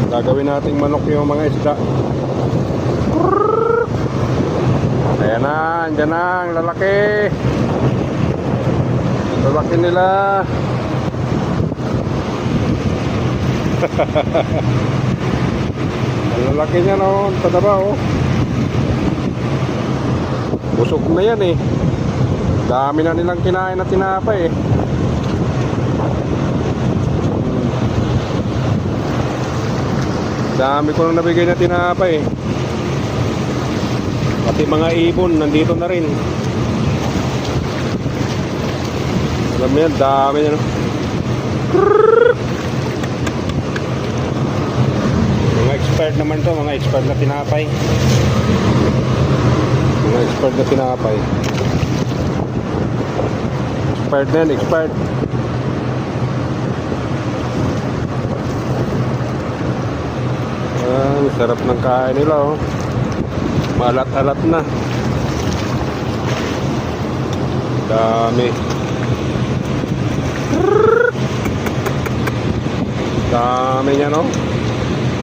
Gagawin nating manok yung mga isda. Ayan na, andyan na ang lalaki. Lalaki nila. Ang lalaki niya, no? Tataba, oh. Busog na yan eh. Dami na nilang kinain na tinapay eh. Dami ko nang nabigay na tinapay eh. Pati mga ibon nandito na rin. Alam mo yan, dami yan. Mga expert naman to, mga expert na tinapay. Mga expert na tinapay. Expert din, expert. Sarap ng kain nila, oh. Malat-alat na. Dami. Dami niya, no?